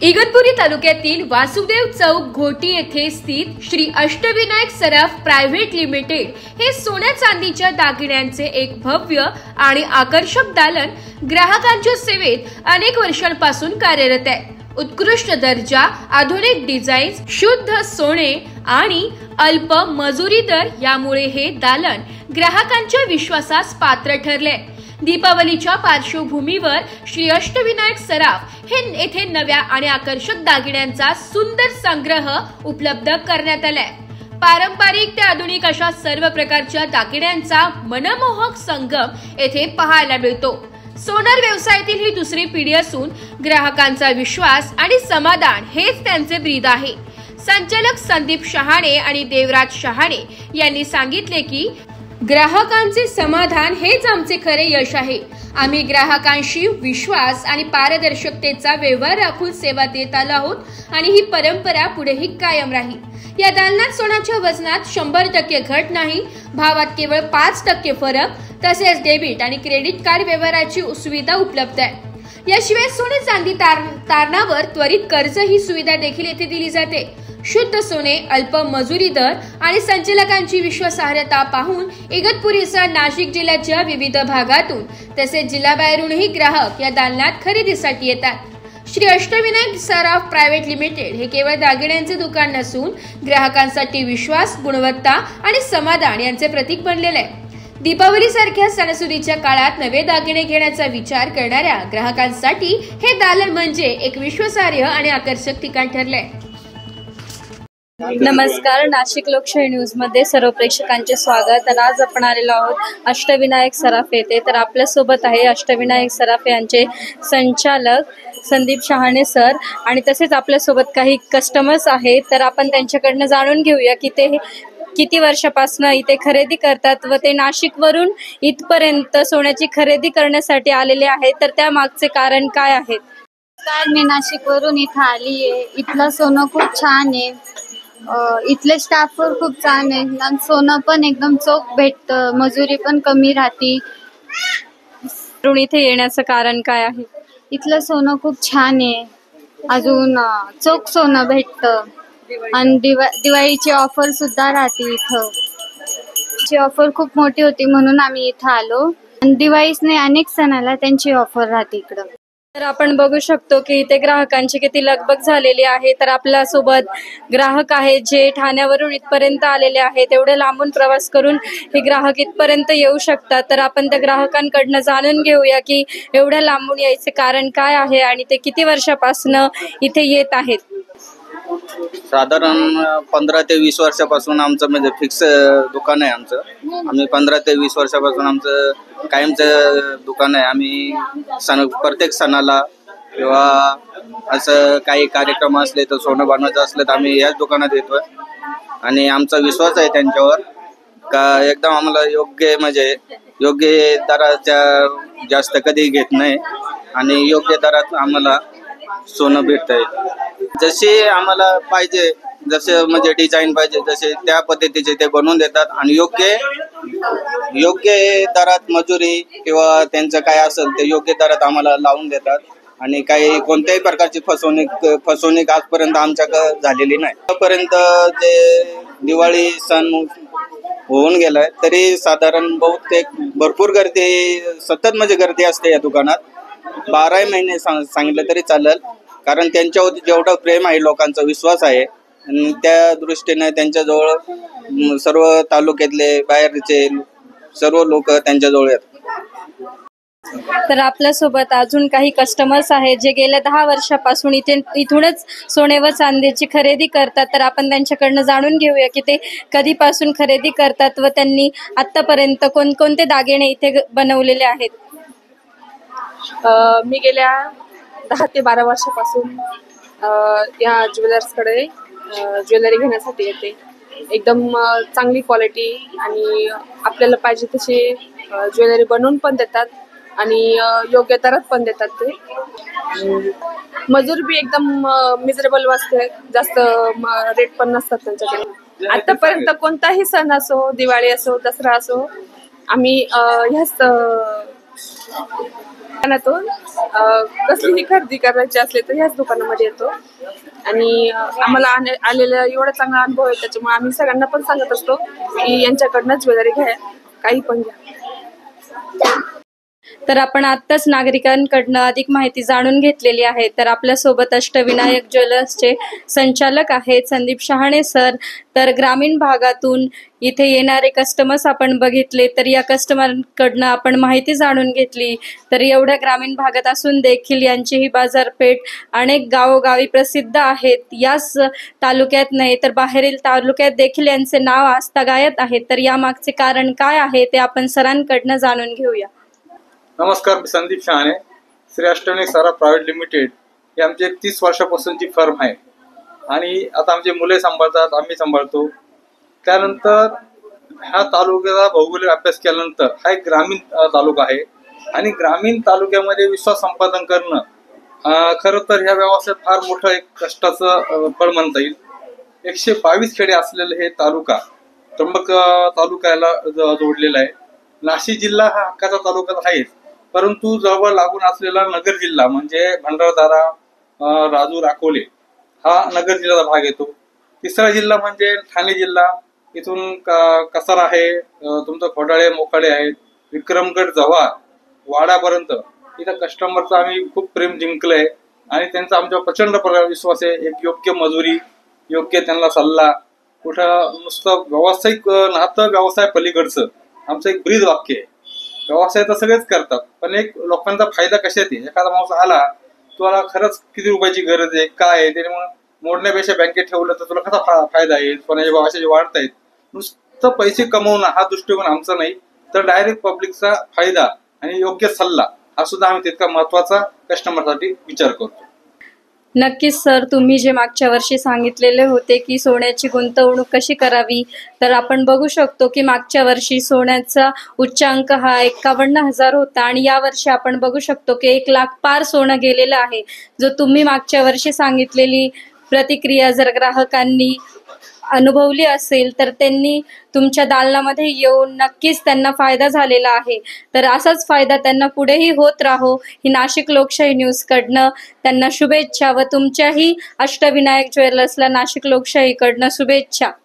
इगतपुरी तालुक्यातील वासुदेव चौक घोटी येथे स्थित श्री अष्टविनायक सराफ प्रायव्हेट लिमिटेड हे सोन्या चांदीच्या दागिन्यांचे एक भव्य आणि आकर्षक दालन ग्राहकांच्या सेवेत अनेक वर्षांपासून कार्यरत आहे। उत्कृष्ट दर्जा, आधुनिक डिझाईन, शुद्ध सोने आणि अल्प मजुरी दर यामुळे हे दालन ग्राहकांच्या विश्वासास पात्र ठरले। दीपावलीच्या पार्श्वभूमीवर श्री अष्टविनायक सराफ हे येथे नव्या आणि आकर्षक दागिन्यांचा सुंदर संग्रह उपलब्ध करण्यात आलाय। पारंपरिक ते आधुनिक अशा सर्व प्रकारच्या दागिन्यांचा मनमोहक संगम येथे पाहायला मिळतो। सोनार व्यवसायातील ही दुसरी पिढी असून ग्राहकांचा विश्वास आणि समाधान हेच त्यांचे ब्रीद आहे। संचालक संदीप शहाणे आणि देवराज शहाणे यांनी सांगितले की ग्राहकांचे समाधान हेच आमचे खरे यश आहे। आम्ही ग्राहकांशी विश्वास आणि पारदर्शकतेचा व्यवहार राखून सेवा देत आलो आहोत आणि ही परंपरा पुढेही कायम राहील। या दालनात सोन्याच्या वजनात 100% घट नाही, भावात केवळ 5% फरक, तसेच डेबिट आणि क्रेडिट कार्ड व्यवहाराची सुविधा उपलब्ध आहे। याशिवाय सोने चांदी तारणावर त्वरित कर्ज ही सुविधा देखील येथे दिली जाते। शुद्ध सोने, अल्प मजुरी दर आणि संचालकांची विश्वासार्हता पाहून इगतपुरीसह नाशिक जिल्ह्याच्या विविध भागातून तसेच जिल्ह्याबाहेरूनही ग्राहक या दालनात खरेदीसाठी येतात। श्री अष्टविनायक सराफ प्रायव्हेट लिमिटेड हे केवळ दागिन्यांचे दुकान नसून ग्राहकांसाठी विश्वास, गुणवत्ता आणि समाधान यांचे प्रतीक बनलेले आहे। दीपावली सारख्या सणासुदीच्या काळात नवे दागिने घेण्याचा विचार करणाऱ्या ग्राहकांसाठी हे दालन म्हणजे एक विश्वासार्ह आणि आकर्षक ठिकाण ठरले। नमस्कार, नाशिक लोकशाही न्यूज मध्ये सर्व प्रेक्षकांचे स्वागत। आणि आज आपण आलेलो आहोत अष्टविनायक सराफ येथे। तर आपल्या सोबत आहे अष्टविनायक सराफ यांचे संचालक संदीप शहाणे सर आणि तसेच आपल्या सोबत काही कस्टमर्स आहेत। तर आपण त्यांच्याकडनं जाणून घेऊया की ते किती वर्षापासून इथे खरेदी करतात व ते नाशिकवरून इथपर्यंत सोन्याची खरेदी करण्यासाठी आलेले आहेत। तर त्या मागचे कारण काय आहेत? मी नाशिकवरून इथं आली आहे। इथलं सोनं खूप छान आहे, इथले स्टाफ खूप छान आहे, सोनं पण एकदम चोख भेटतं, मजुरी पण कमी राहते। इथे येण्याचं कारण काय आहे? इथलं सोनं खूप छान आहे, अजून चोख सोनं भेटतं आणि दिवाळीची ऑफर सुद्धा राहते। इथं ची ऑफर खूप मोठी होती म्हणून आम्ही इथं आलो आणि दिवाळीच नाही अनेक सणाला त्यांची ऑफर राहते इकडं। तर आपण बघू शकतो की इथे ग्राहकांची किती लगबग झालेली आहे। तर आपल्या सोबत ग्राहक आहेत जे ठाण्यावरून इथपर्यंत आलेले आहेत। एवढे लांबून प्रवास करून हे ग्राहक इथपर्यंत येऊ शकतात। तर आपण त्या ग्राहकांकडनं जाणून घेऊया की एवढ्या लांबून यायचे कारण काय आहे आणि ते किती वर्षापासून इथे येत आहेत। साधारण 15 ते 20 वर्षापासून आमचं म्हणजे फिक्स दुकान आहे आमचं। आम्ही 15 ते 20 वर्षापासून आमचं कायमचं दुकान आहे। आम्ही प्रत्येक सणाला किंवा असं काही कार्यक्रम असले तर सोनं बनवायचं असलं तर आम्ही याच दुकानात येतोय आणि आमचा विश्वास आहे त्यांच्यावर का एकदम आम्हाला योग्य दराच्या जास्त कधी घेत नाही आणि योग्य दरात आम्हाला सोनं भेटतंय। जसे आम्हाला पाहिजे, जसे म्हणजे डिझाईन पाहिजे जसे त्या पद्धतीचे ते बनवून देतात आणि योग्य दरात मजुरी किंवा त्यांचं काय असेल ते योग्य दरात आम्हाला लावून देतात आणि काही कोणत्याही प्रकारची फसवणूक आजपर्यंत आमच्याकडे झालेली नाही। आतापर्यंत जे दिवाळी सण होऊन गेलाय तरी साधारण बहुतेक भरपूर गर्दी, सतत म्हणजे गर्दी असते या दुकानात। 12 महिने सांगितलं तरी चालेल, कारण त्यांच्यावरती जेवढं प्रेम आहे, लोकांचा विश्वास आहे आणि त्या दृष्टीने त्यांच्याजवळ सर्व तालुक्यातले बाहेरचे सर्व लोक त्यांच्याजवळ येतात। तर आपल्या सोबत अजून काही कस्टमर्स आहेत जे गेल्या 10 वर्षापासून इथूनच सोने व चांदीची खरेदी करतात। तर आपण त्यांच्याकडनं जाणून घेऊया की ते कधीपासून खरेदी करतात व त्यांनी आतापर्यंत कोणकोणते दागिने इथे बनवलेले आहेत। मी गेल्या 10 ते 12 वर्षापासून या ज्वेलर्सकडे ज्वेलरी घेण्यासाठी येते। एकदम चांगली क्वालिटी आणि आपल्याला पाहिजे तशी ज्वेलरी बनवून पण देतात आणि योग्य दरात पण देतात। ते मजूर बी एकदम मिजरेबल असते, जास्त रेट पण नसतात त्यांच्याकडे। आतापर्यंत कोणताही सण असो, दिवाळी असो, दसरा असो, आम्ही ह्याच दुकानातून कसलीही खरेदी करायची असली तर ह्याच दुकानामध्ये येतो आणि आम्हाला आलेला एवढा चांगला अनुभव आहे, त्याच्यामुळे आम्ही सगळ्यांना पण सांगत असतो की यांच्याकडनं ज्वेलरी घ्या, काही पण घ्या. तर आपण आत्ताच नागरिकांकडनं अधिक माहिती जाणून घेतलेली आहे. तर आपल्यासोबत अष्टविनायक ज्वेलर्सचे संचालक आहेत संदीप शहाणे सर. तर ग्रामीण भागातून इथे येणारे कस्टमर्स आपण बघितले, तर या कस्टमरकडनं आपण माहिती जाणून घेतली. तर एवढ्या ग्रामीण भागात असून देखील यांची ही बाजारपेठ अनेक गावोगावी प्रसिद्ध आहेत. याच तालुक्यात नाही तर बाहेरील तालुक्यात देखील यांचे नाव आजतागायत आहे. तर यामागचे कारण काय आहे ते आपण सरांकडनं जाणून घेऊया. नमस्कार, मी संदीप शहाणे. श्री अष्टविनायक सराफ प्रायव्हेट लिमिटेड ही आमची एक 30 वर्षापासूनची फर्म आहे आणि आता आमचे मुले सांभाळतात, आम्ही सांभाळतो. त्यानंतर ह्या तालुक्याचा भौगोलिक अभ्यास केल्यानंतर हा एक ग्रामीण तालुका आहे आणि ग्रामीण तालुक्यामध्ये विश्वास संपादन करणं खरं तर ह्या व्यवसायात फार मोठं एक कष्टाचं फळ म्हणता येईल. 122 खेडे असलेलं हे तालुका त्र्यंबक तालुक्याला जोडलेला आहे. नाशिक जिल्हा हा हक्काचा तालुका आहेच, परंतु जवळ लागून असलेला नगर जिल्हा म्हणजे भंडारदरा, राजूर, अकोले हा नगर जिल्ह्याचा भाग येतो. तिसरा जिल्हा म्हणजे ठाणे जिल्हा. इथून कसारा आहे, तुमचं खोडाळे, मोखाडे आहेत, विक्रमगड, जव्हार, वाड्यापर्यंत इथं कस्टमरचं आम्ही खूप प्रेम जिंकलंय आणि त्यांचा आमच्यावर प्रचंड विश्वास आहे. एक योग्य मजुरी, योग्य त्यांना सल्ला, कुठं नुसतं व्यावसायिक नातं व्यवसाय पलीकडचं आमचं एक ब्रीद वाक्य आहे. व्यवसाय तर सगळेच करतात, पण एक लोकांचा फायदा कशात आहे. एखादा माणूस आला, तुला खरंच किती रुपयाची गरज आहे, काय आहे, त्याच्यामुळे मोडण्यापेक्षा बँकेत ठेवलं तर तुला कसा फायदा आहे, सोन्याचे भाव असे वाढतायत. नुसतं पैसे कमवणं हा दृष्टिकोन आमचा नाही, तर डायरेक्ट पब्लिकचा फायदा आणि योग्य सल्ला हा सुद्धा आम्ही तितका महत्वाचा कस्टमरसाठी विचार करतो. नक्कीच सर, तुम्ही जे मागच्या वर्षी सांगितलेले होते की सोन्याची गुंतवणूक कशी करावी, तर आपण बघू शकतो की मागच्या वर्षी सोन्याचा उच्चांक हा 51,000 होता आणि यावर्षी आपण बघू शकतो की 1 लाख पार सोनं गेलेलं आहे. जो तुम्ही मागच्या वर्षी सांगितलेली प्रतिक्रिया जर ग्राहकांनी अनुभवली असेल तर त्यांनी तुमच्या दालनामध्ये येऊन नक्कीच त्यांना फायदा झालेला आहे. तर असाच फायदा त्यांना पुढेही होत राहो ही नाशिक लोकशाही न्यूजकडनं त्यांना शुभेच्छा व तुमच्याही अष्टविनायक ज्वेलर्सला नाशिक लोकशाहीकडनं शुभेच्छा.